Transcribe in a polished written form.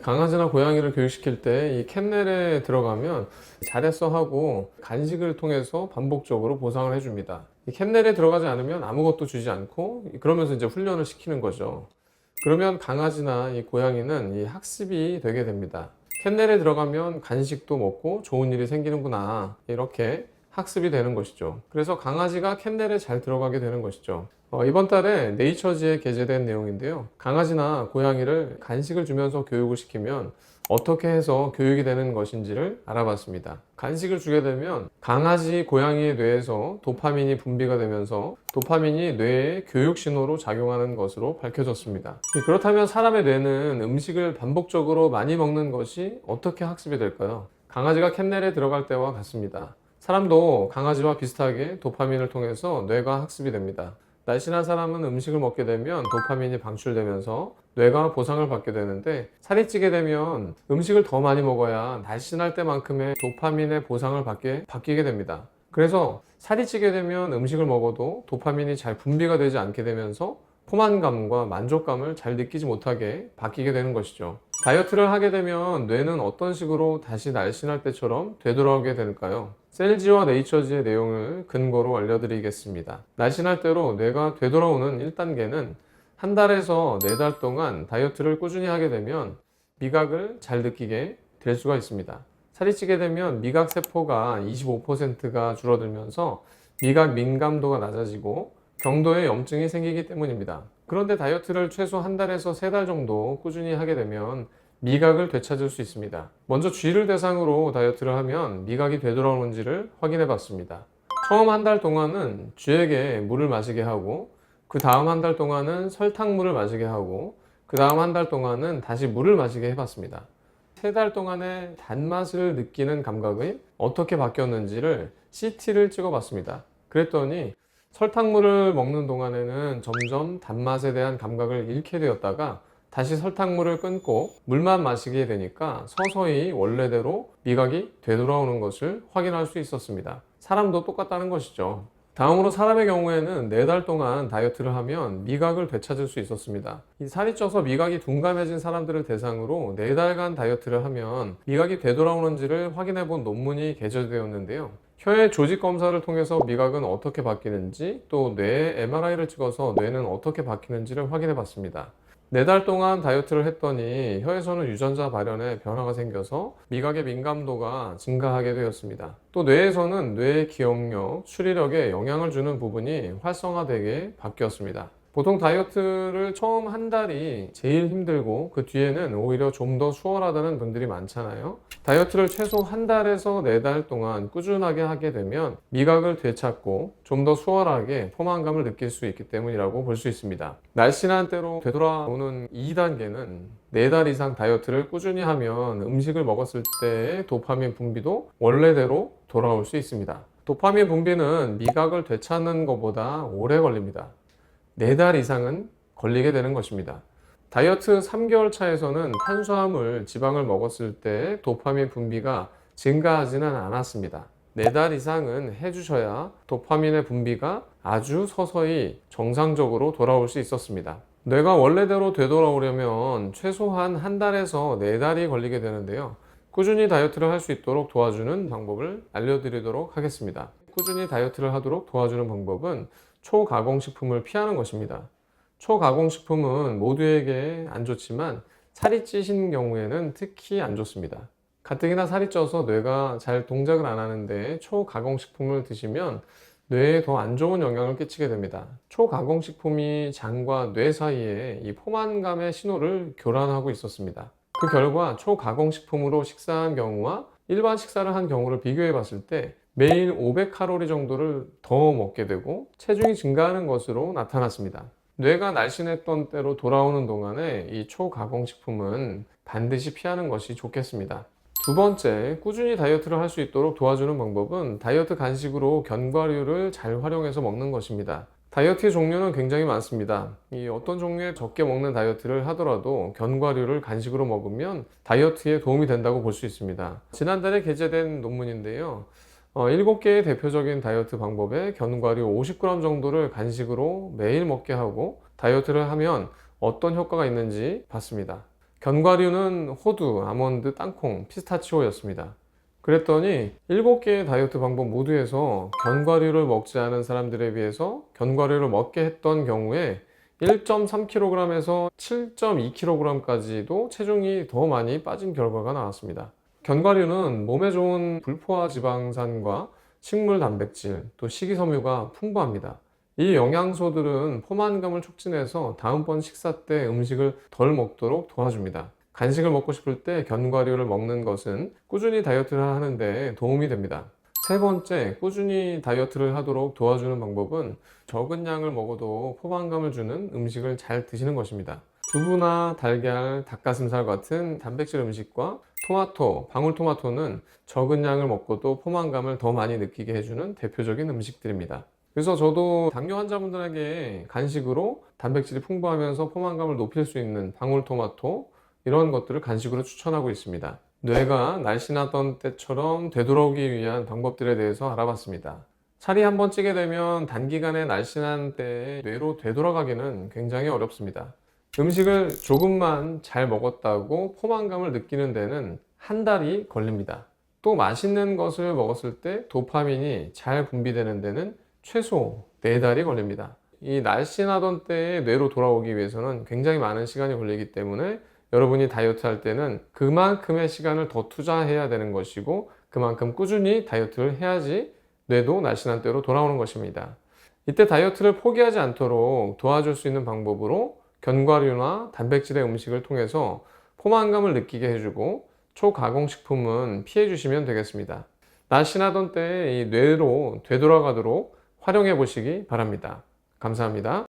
강아지나 고양이를 교육시킬 때 이 캔넬에 들어가면 잘했어 하고 간식을 통해서 반복적으로 보상을 해줍니다. 이 캔넬에 들어가지 않으면 아무것도 주지 않고 그러면서 이제 훈련을 시키는 거죠. 그러면 강아지나 이 고양이는 이 학습이 되게 됩니다. 캔넬에 들어가면 간식도 먹고 좋은 일이 생기는구나, 이렇게 학습이 되는 것이죠. 그래서 강아지가 캔넬에 잘 들어가게 되는 것이죠. 이번 달에 네이처지에 게재된 내용인데요. 강아지나 고양이를 간식을 주면서 교육을 시키면 어떻게 해서 교육이 되는 것인지를 알아봤습니다. 간식을 주게 되면 강아지, 고양이의 뇌에서 도파민이 분비가 되면서 도파민이 뇌의 교육 신호로 작용하는 것으로 밝혀졌습니다. 그렇다면 사람의 뇌는 음식을 반복적으로 많이 먹는 것이 어떻게 학습이 될까요? 강아지가 캔넬에 들어갈 때와 같습니다. 사람도 강아지와 비슷하게 도파민을 통해서 뇌가 학습이 됩니다. 날씬한 사람은 음식을 먹게 되면 도파민이 방출되면서 뇌가 보상을 받게 되는데, 살이 찌게 되면 음식을 더 많이 먹어야 날씬할 때만큼의 도파민의 보상을 바뀌게 됩니다. 그래서 살이 찌게 되면 음식을 먹어도 도파민이 잘 분비가 되지 않게 되면서 포만감과 만족감을 잘 느끼지 못하게 바뀌게 되는 것이죠. 다이어트를 하게 되면 뇌는 어떤 식으로 다시 날씬할 때처럼 되돌아오게 될까요? 셀지와 네이처지의 내용을 근거로 알려드리겠습니다. 날씬할 대로 뇌가 되돌아오는 1단계는 한 달에서 4달 동안 다이어트를 꾸준히 하게 되면 미각을 잘 느끼게 될 수가 있습니다. 살이 찌게 되면 미각 세포가 25%가 줄어들면서 미각 민감도가 낮아지고 경도에 염증이 생기기 때문입니다. 그런데 다이어트를 최소 한 달에서 3달 정도 꾸준히 하게 되면 미각을 되찾을 수 있습니다. 먼저 쥐를 대상으로 다이어트를 하면 미각이 되돌아오는지를 확인해 봤습니다. 처음 한 달 동안은 쥐에게 물을 마시게 하고, 그 다음 한 달 동안은 설탕물을 마시게 하고, 그 다음 한 달 동안은 다시 물을 마시게 해봤습니다. 3달 동안의 단맛을 느끼는 감각이 어떻게 바뀌었는지를 CT를 찍어 봤습니다. 그랬더니 설탕물을 먹는 동안에는 점점 단맛에 대한 감각을 잃게 되었다가 다시 설탕물을 끊고 물만 마시게 되니까 서서히 원래대로 미각이 되돌아오는 것을 확인할 수 있었습니다. 사람도 똑같다는 것이죠. 다음으로 사람의 경우에는 4달 동안 다이어트를 하면 미각을 되찾을 수 있었습니다. 이 살이 쪄서 미각이 둔감해진 사람들을 대상으로 4달간 다이어트를 하면 미각이 되돌아오는지를 확인해 본 논문이 게재되었는데요. 혀의 조직 검사를 통해서 미각은 어떻게 바뀌는지, 또 뇌에 MRI를 찍어서 뇌는 어떻게 바뀌는지를 확인해 봤습니다. 4달 동안 다이어트를 했더니 혀에서는 유전자 발현에 변화가 생겨서 미각의 민감도가 증가하게 되었습니다. 또 뇌에서는 뇌의 기억력, 추리력에 영향을 주는 부분이 활성화되게 바뀌었습니다. 보통 다이어트를 처음 한 달이 제일 힘들고 그 뒤에는 오히려 좀 더 수월하다는 분들이 많잖아요. 다이어트를 최소 한 달에서 4달 동안 꾸준하게 하게 되면 미각을 되찾고 좀 더 수월하게 포만감을 느낄 수 있기 때문이라고 볼 수 있습니다. 날씬한 때로 되돌아오는 2단계는 4달 이상 다이어트를 꾸준히 하면 음식을 먹었을 때의 도파민 분비도 원래대로 돌아올 수 있습니다. 도파민 분비는 미각을 되찾는 것보다 오래 걸립니다. 4달 이상은 걸리게 되는 것입니다. 다이어트 3개월 차에서는 탄수화물, 지방을 먹었을 때 도파민 분비가 증가하지는 않았습니다. 4달 이상은 해주셔야 도파민의 분비가 아주 서서히 정상적으로 돌아올 수 있었습니다. 뇌가 원래대로 되돌아오려면 최소한 한 달에서 4달이 걸리게 되는데요. 꾸준히 다이어트를 할 수 있도록 도와주는 방법을 알려드리도록 하겠습니다. 꾸준히 다이어트를 하도록 도와주는 방법은 초가공식품을 피하는 것입니다. 초가공식품은 모두에게 안 좋지만 살이 찌신 경우에는 특히 안 좋습니다. 가뜩이나 살이 쪄서 뇌가 잘 동작을 안 하는데 초가공식품을 드시면 뇌에 더 안 좋은 영향을 끼치게 됩니다. 초가공식품이 장과 뇌 사이에 이 포만감의 신호를 교란하고 있었습니다. 그 결과 초가공식품으로 식사한 경우와 일반 식사를 한 경우를 비교해 봤을 때 매일 500칼로리 정도를 더 먹게 되고 체중이 증가하는 것으로 나타났습니다. 뇌가 날씬했던 때로 돌아오는 동안에 이 초가공식품은 반드시 피하는 것이 좋겠습니다. 두 번째, 꾸준히 다이어트를 할 수 있도록 도와주는 방법은 다이어트 간식으로 견과류를 잘 활용해서 먹는 것입니다. 다이어트의 종류는 굉장히 많습니다. 어떤 종류의 적게 먹는 다이어트를 하더라도 견과류를 간식으로 먹으면 다이어트에 도움이 된다고 볼 수 있습니다. 지난달에 게재된 논문인데요. 7개의 대표적인 다이어트 방법에 견과류 50g 정도를 간식으로 매일 먹게 하고 다이어트를 하면 어떤 효과가 있는지 봤습니다. 견과류는 호두, 아몬드, 땅콩, 피스타치오였습니다. 그랬더니 7개의 다이어트 방법 모두에서 견과류를 먹지 않은 사람들에 비해서 견과류를 먹게 했던 경우에 1.3kg에서 7.2kg까지도 체중이 더 많이 빠진 결과가 나왔습니다. 견과류는 몸에 좋은 불포화 지방산과 식물 단백질, 또 식이섬유가 풍부합니다. 이 영양소들은 포만감을 촉진해서 다음번 식사 때 음식을 덜 먹도록 도와줍니다. 간식을 먹고 싶을 때 견과류를 먹는 것은 꾸준히 다이어트를 하는 데 도움이 됩니다. 세 번째, 꾸준히 다이어트를 하도록 도와주는 방법은 적은 양을 먹어도 포만감을 주는 음식을 잘 드시는 것입니다. 두부나 달걀, 닭가슴살 같은 단백질 음식과 토마토, 방울토마토는 적은 양을 먹고도 포만감을 더 많이 느끼게 해주는 대표적인 음식들입니다. 그래서 저도 당뇨 환자분들에게 간식으로 단백질이 풍부하면서 포만감을 높일 수 있는 방울토마토, 이런 것들을 간식으로 추천하고 있습니다. 뇌가 날씬하던 때처럼 되돌아오기 위한 방법들에 대해서 알아봤습니다. 살이 한번 찌게 되면 단기간에 날씬한 때에 뇌로 되돌아가기는 굉장히 어렵습니다. 음식을 조금만 잘 먹었다고 포만감을 느끼는 데는 한 달이 걸립니다. 또 맛있는 것을 먹었을 때 도파민이 잘 분비되는 데는 최소 4달이 걸립니다. 이 날씬하던 때에 뇌로 돌아오기 위해서는 굉장히 많은 시간이 걸리기 때문에 여러분이 다이어트 할 때는 그만큼의 시간을 더 투자해야 되는 것이고, 그만큼 꾸준히 다이어트를 해야지 뇌도 날씬한 때로 돌아오는 것입니다. 이때 다이어트를 포기하지 않도록 도와줄 수 있는 방법으로 견과류나 단백질의 음식을 통해서 포만감을 느끼게 해주고, 초가공식품은 피해 주시면 되겠습니다. 날씬하던 때에 이 뇌로 되돌아가도록 활용해 보시기 바랍니다. 감사합니다.